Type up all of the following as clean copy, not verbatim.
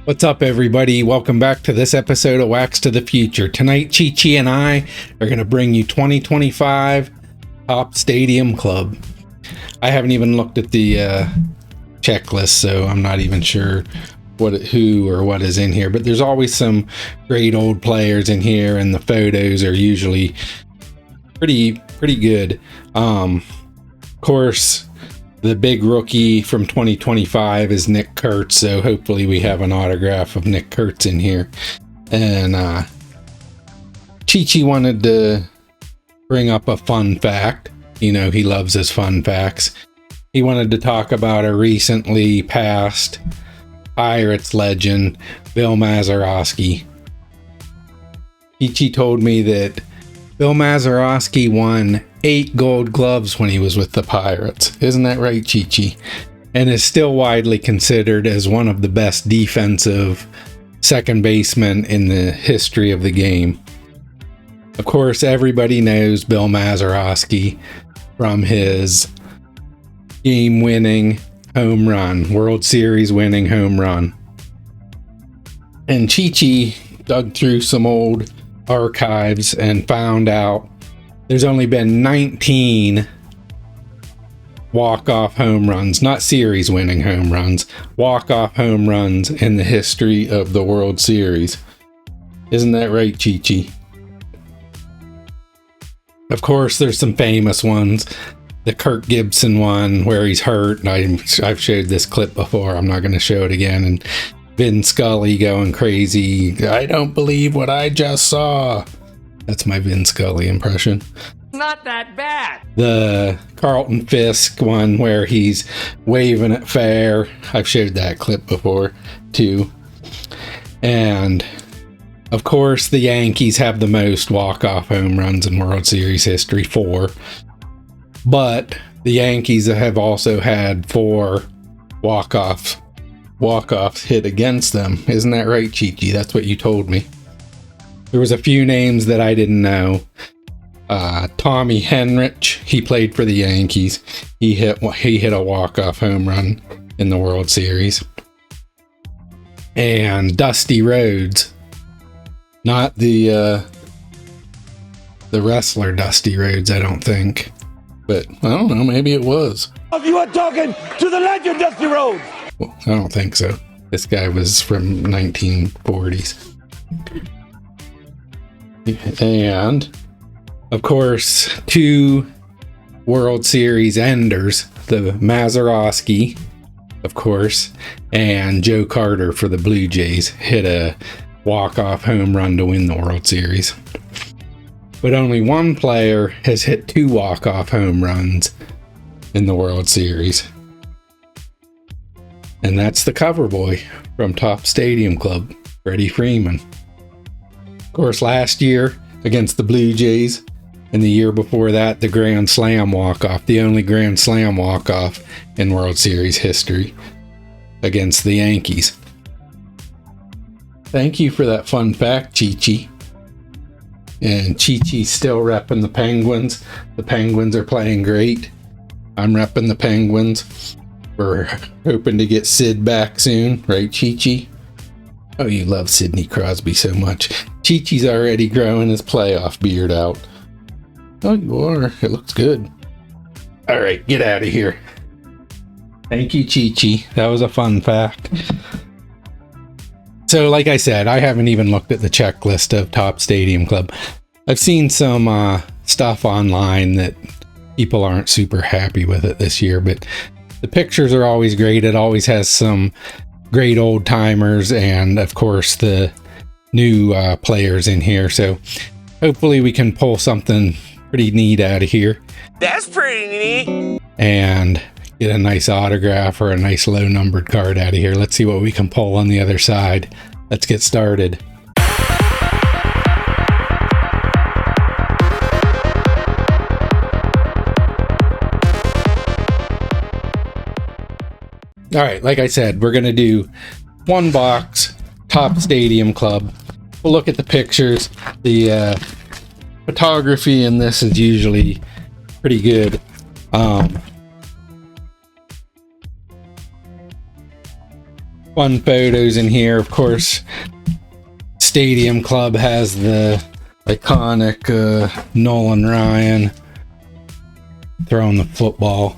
What's up, everybody? Welcome back to this episode of Wax to the Future. Tonight, Chi and I are going to bring you 2025 Top Stadium Club. I haven't even looked at the checklist, so I'm not even sure who or what is in here. But there's always some great old players in here, and the photos are usually pretty good. Of course, the big rookie from 2025 is Nick Kurtz, so hopefully we have an autograph of Nick Kurtz in here. And Chi wanted to bring up a fun fact. You know, he loves his fun facts. He wanted to talk about a recently passed Pirates legend, Bill Mazeroski. Chi told me that Bill Mazeroski won 8 gold gloves when he was with the Pirates. Isn't that right, Chi? And is still widely considered as one of the best defensive second basemen in the history of the game. Of course, everybody knows Bill Mazeroski from his game-winning home run, World Series winning home run. And Chi dug through some old archives and found out there's only been 19 walk-off home runs, not series winning home runs, walk-off home runs in the history of the World Series. Isn't that right, Chi? Of course, there's some famous ones. The Kirk Gibson one where he's hurt. I've showed this clip before. I'm not going to show it again. And Vin Scully going crazy. I don't believe what I just saw. That's my Vin Scully impression. Not that bad. The Carlton Fisk one where he's waving at fair. I've showed that clip before too. And of course, the Yankees have the most walk-off home runs in World Series history, 4. But the Yankees have also had 4 walk-offs hit against them. Isn't that right, Chi? That's what you told me. There was a few names that I didn't know. Tommy Henrich, he played for the Yankees. He hit a walk-off home run in the World Series. And Dusty Rhodes, not the wrestler Dusty Rhodes, I don't think. But I don't know, maybe it was. You are talking to the legend, Dusty Rhodes. Well, I don't think so. This guy was from 1940s. And, of course, 2 World Series enders, the Mazeroski, of course, and Joe Carter for the Blue Jays hit a walk-off home run to win the World Series. But only one player has hit 2 walk-off home runs in the World Series. And that's the cover boy from Top Stadium Club, Freddie Freeman. Of course, last year against the Blue Jays, and the year before that, the Grand Slam walk-off, the only Grand Slam walk-off in World Series history against the Yankees. Thank you for that fun fact, Chi. And Chi still repping the Penguins. The Penguins are playing great. I'm repping the Penguins. We're hoping to get Sid back soon, right, Chi? Oh, you love Sidney Crosby so much. Chi's already growing his playoff beard out. Oh, you are. It looks good. All right, get out of here. Thank you, Chi. That was a fun fact. So, like I said, I haven't even looked at the checklist of Top Stadium Club. I've seen some stuff online that people aren't super happy with it this year, but the pictures are always great. It always has some great old timers and, of course, the new players in here. So, hopefully we can pull something pretty neat out of here. That's pretty neat. And get a nice autograph or a nice low numbered card out of here. Let's see what we can pull on the other side. Let's get started. All right, like I said, we're going to do 1 box, Top Stadium Club. We'll look at the pictures. The photography in this is usually pretty good. fun photos in here. Of course, Stadium Club has the iconic Nolan Ryan throwing the football.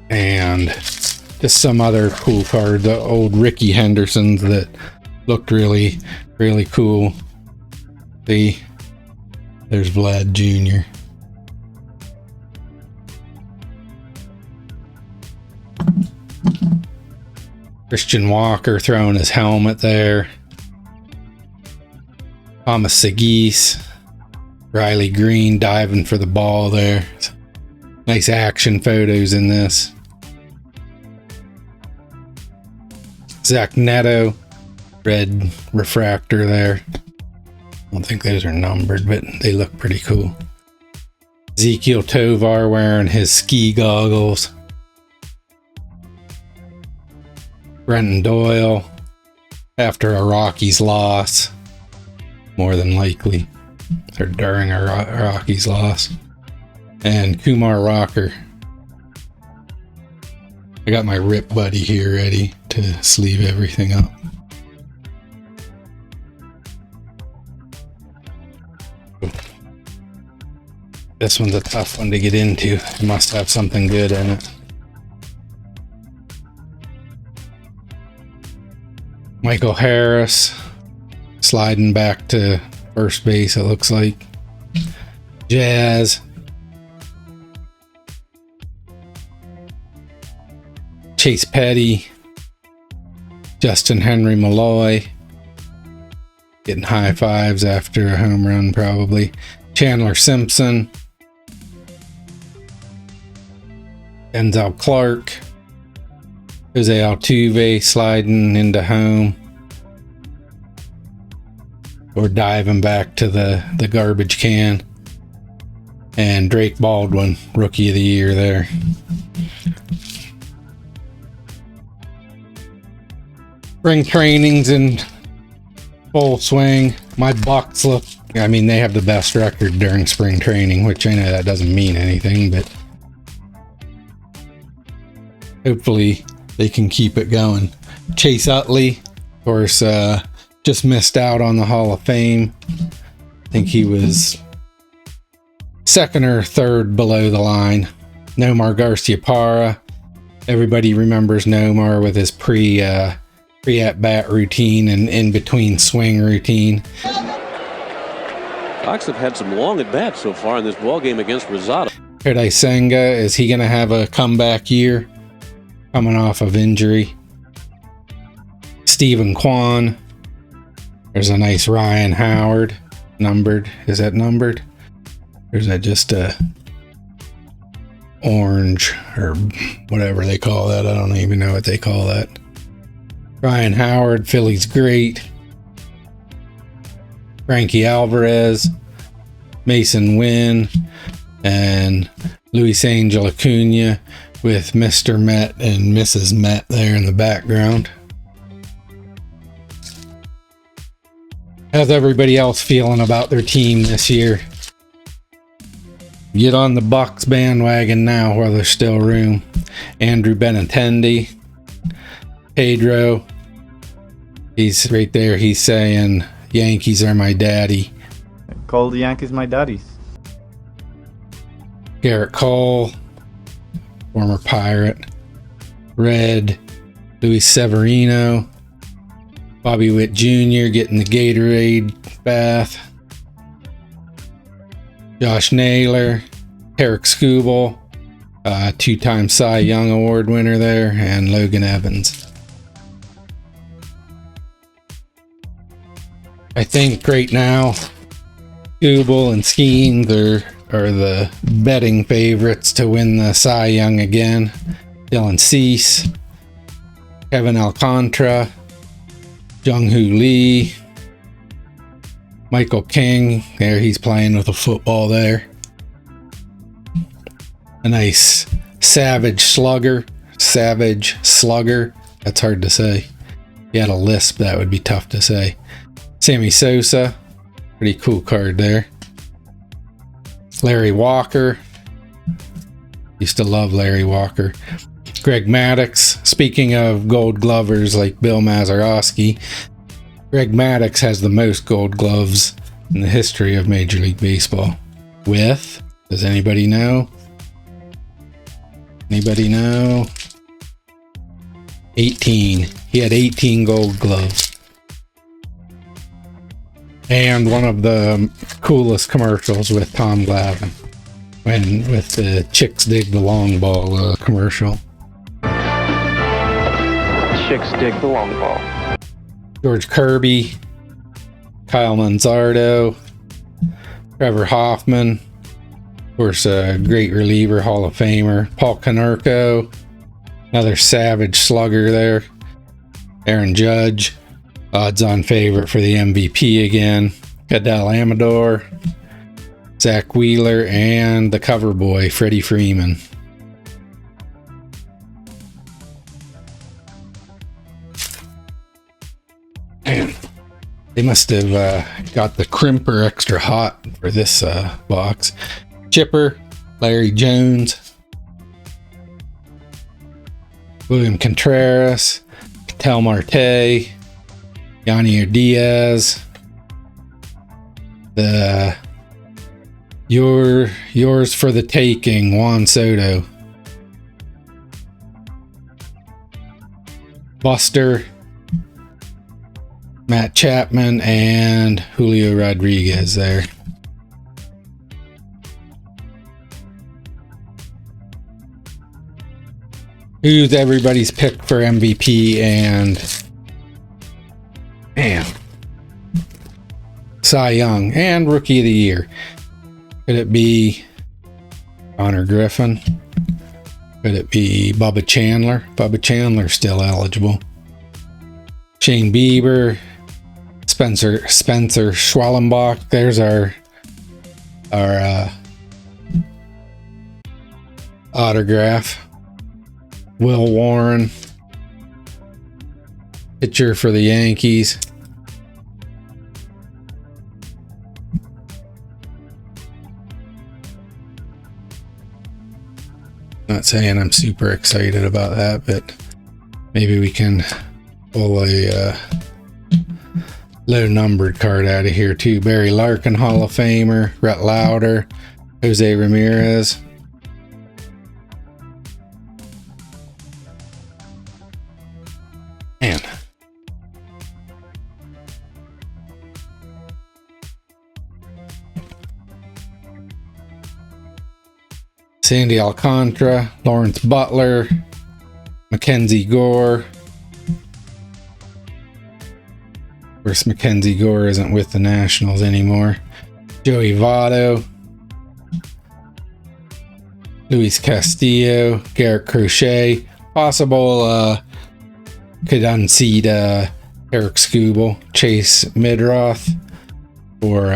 And just some other cool cards, the old Ricky Hendersons that looked really, really cool. See, there's Vlad Jr. Christian Walker throwing his helmet there. Thomas Segis. Riley Green diving for the ball there. Nice action photos in this. Zach Neto. Red refractor there. I don't think those are numbered, but they look pretty cool. Ezekiel Tovar wearing his ski goggles. Brenton Doyle after a Rockies loss, more than likely, or during a Rockies loss. And Kumar Rocker. I got my Rip Buddy here ready to sleeve everything up. This one's a tough one to get into. It must have something good in it. Michael Harris sliding back to first base, it looks like. Jazz. Chase Petty. Justin Henry Malloy. Getting high fives after a home run, probably. Chandler Simpson. Denzel Clark. Jose Altuve sliding into home. Or diving back to the garbage can. And Drake Baldwin, Rookie of the Year there. Spring training's in full swing. My Bucks look, I mean, they have the best record during spring training, which I know that doesn't mean anything, but hopefully they can keep it going. Chase Utley, of course, just missed out on the Hall of Fame. I think he was second or third below the line. Nomar Garciaparra. Everybody remembers Nomar with his pre-at-bat routine and in-between swing routine. Sox have had some long at-bats so far in this ballgame against Rosado. Kodai Senga, is he going to have a comeback year? Coming off of injury. Stephen Kwan. There's a nice Ryan Howard. Numbered. Is that numbered? Or is that just a orange or whatever they call that? I don't even know what they call that. Ryan Howard, Philly's great. Frankie Alvarez, Mason Wynn, and Luis Angel Acuña with Mr. Met and Mrs. Met there in the background. How's everybody else feeling about their team this year? Get on the Bucks bandwagon now while there's still room. Andrew Benintendi. Pedro, he's right there. He's saying, Yankees are my daddy. Call the Yankees my daddies. Garrett Cole, former Pirate. Red, Luis Severino. Bobby Witt Jr. getting the Gatorade bath. Josh Naylor. Eric Skubal, two-time Cy Young Award winner there. And Logan Evans. I think right now, Skubal and Skeens are the betting favorites to win the Cy Young again. Dylan Cease, Kevin Alcantara, Jung-Hoo Lee, Michael King. There, he's playing with a football there. A nice Savage Slugger. That's hard to say. If you had a lisp, that would be tough to say. Sammy Sosa, pretty cool card there. Larry Walker, used to love Larry Walker. Greg Maddux. Speaking of gold glovers like Bill Mazeroski, Greg Maddux has the most gold gloves in the history of Major League Baseball. With, does anybody know? Anybody know? 18. He had 18 gold gloves. And one of the coolest commercials with Tom Glavine. With the Chicks Dig the Long Ball commercial. Chicks dig the long ball. George Kirby, Kyle Manzardo, Trevor Hoffman, of course, a great reliever, Hall of Famer, Paul Konerko, another savage slugger there, Aaron Judge, odds-on favorite for the MVP again, Adele Amador, Zach Wheeler, and the cover boy, Freddie Freeman. Man, they must have got the crimper extra hot for this box. Chipper, Larry Jones, William Contreras, Ketel Marte, Yanier Diaz, the yours for the taking, Juan Soto, Buster, Matt Chapman, and Julio Rodriguez there. Who's everybody's pick for MVP and Cy Young and Rookie of the Year? Could it be Connor Griffin? Could it be Bubba Chandler? Bubba Chandler's still eligible. Shane Bieber, Spencer Schwellenbach. There's our autograph. Will Warren, pitcher for the Yankees. Not saying I'm super excited about that, but maybe we can pull a low numbered card out of here too. Barry Larkin, Hall of Famer, Rhett Lauder, Jose Ramirez. Man. Sandy Alcantara, Lawrence Butler, Mackenzie Gore. Of course, Mackenzie Gore isn't with the Nationals anymore. Joey Votto, Luis Castillo, Garrett Crochet. Possible could unseat Eric Skubal, Chase Midroth, or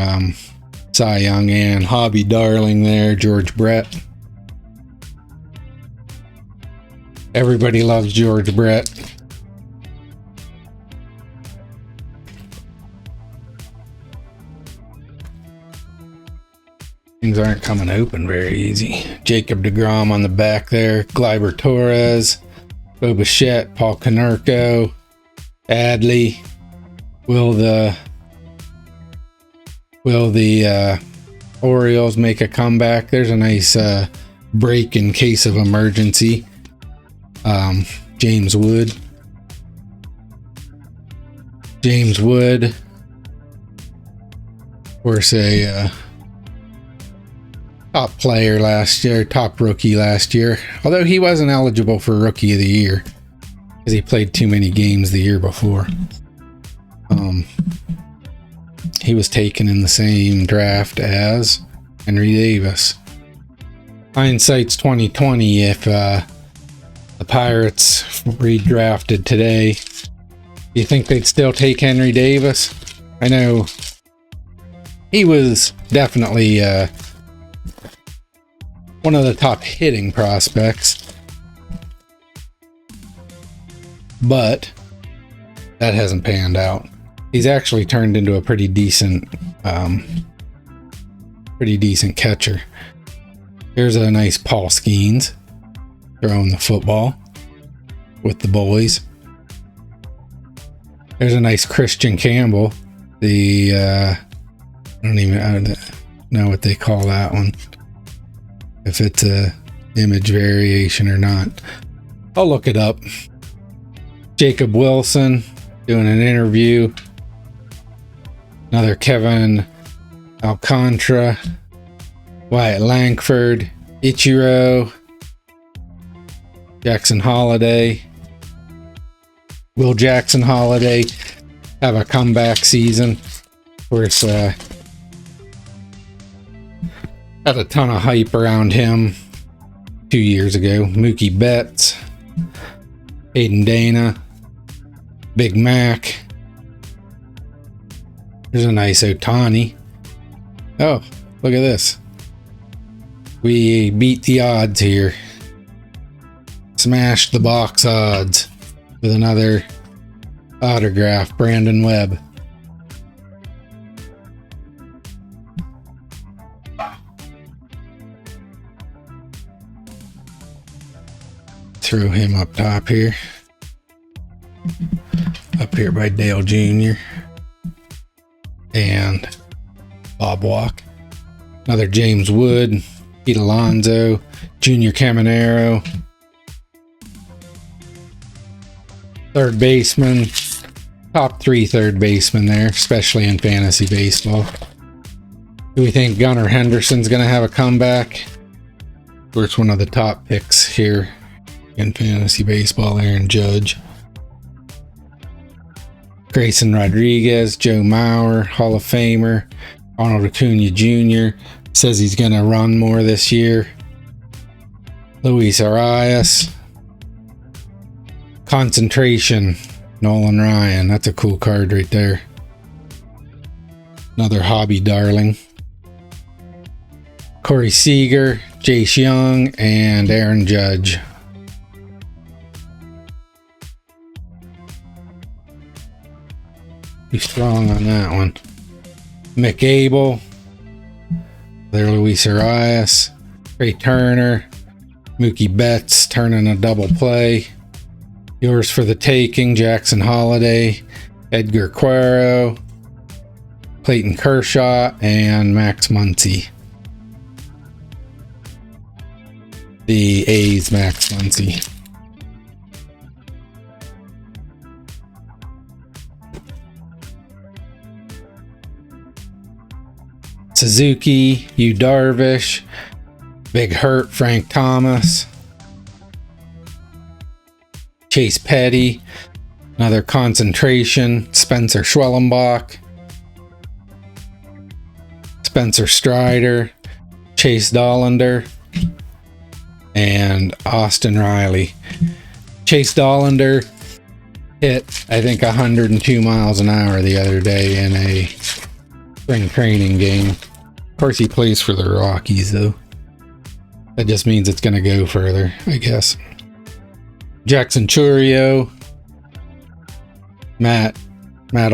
Cy Young, and hobby darling there, George Brett. Everybody loves George Brett. Things aren't coming open very easy. Jacob deGrom on the back there. Gleyber Torres, Bo Bichette, Paul Konerko, Adley. Will the Orioles make a comeback? There's a nice break in case of emergency. James Wood. Of course, a top player last year, top rookie last year. Although he wasn't eligible for Rookie of the Year because he played too many games the year before. He was taken in the same draft as Henry Davis. Hindsight's 2020. If the Pirates redrafted today, do you think they'd still take Henry Davis? I know he was definitely one of the top hitting prospects, but that hasn't panned out. He's actually turned into a pretty decent catcher. Here's a nice Paul Skeens throwing the football. with the boys. There's a nice Christian Campbell. I don't even know what they call that one. If it's a image variation or not. I'll look it up. Jacob Wilson doing an interview. Another Kevin Alcantara. Wyatt Langford. Ichiro. Jackson Holiday. Will Jackson Holiday have a comeback season? Of course, had a ton of hype around him 2 years ago. Mookie Betts, Hayden Dana, Big Mac. There's a nice Ohtani. Oh, look at this. We beat the odds here. Smashed the box odds with another autograph, Brandon Webb. Throw him up top here. Up here by Dale Jr. and Bob Walk. Another James Wood, Pete Alonso, Junior Caminero. Third baseman. Top 3 third baseman there, especially in fantasy baseball. Do we think Gunnar Henderson's going to have a comeback? Of course, one of the top picks here in fantasy baseball, Aaron Judge. Grayson Rodriguez, Joe Mauer, Hall of Famer, Ronald Acuña Jr. says he's going to run more this year. Luis Arias. Concentration, Nolan Ryan. That's a cool card right there. Another hobby darling. Corey Seager, Jace Young, and Aaron Judge. Be strong on that one. Mick Abel. There, Luis Arias. Trey Turner. Mookie Betts turning a double play. Yours for the taking, Jackson Holiday, Edgar Quero, Clayton Kershaw, and Max Muncy. The A's Max Muncy. Suzuki, Yu Darvish, Big Hurt, Frank Thomas, Chase Petty, another concentration, Spencer Schwellenbach, Spencer Strider, Chase Dollander, and Austin Riley. Chase Dollander hit, I think, 102 miles an hour the other day in a spring training game. Of course, he plays for the Rockies, though. That just means it's going to go further, I guess. Jackson Churio, Matt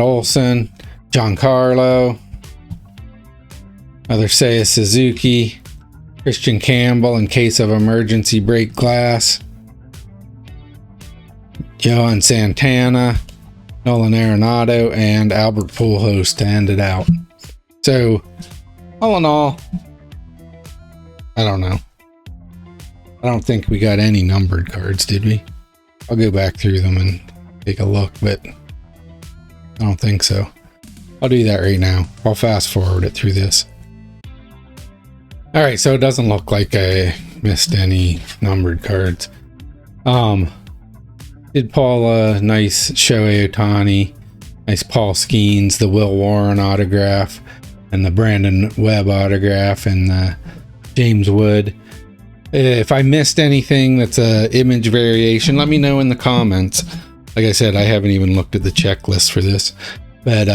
Olson, Giancarlo, another Seiya Suzuki, Christian Campbell in case of emergency break glass, Johan Santana, Nolan Arenado, and Albert Pujols to end it out. So, all in all, I don't know. I don't think we got any numbered cards, did we? I'll go back through them and take a look, but I don't think so. I'll do that right now. I'll fast forward it through this. Alright, so it doesn't look like I missed any numbered cards. Did pull a nice Shohei Ohtani, nice Paul Skeens, the Will Warren autograph, and the Brandon Webb autograph, and the James Wood. If I missed anything that's a image variation, let me know in the comments. Like I said, I haven't even looked at the checklist for this. But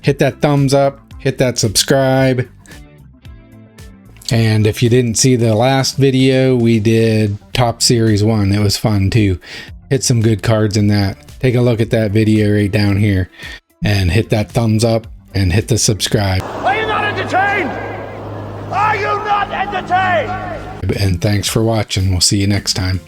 hit that thumbs up, hit that subscribe. And if you didn't see the last video, we did Top Series 1. It was fun too. Hit some good cards in that. Take a look at that video right down here. And hit that thumbs up and hit the subscribe. Are you not entertained? Are you not entertained? And thanks for watching. We'll see you next time.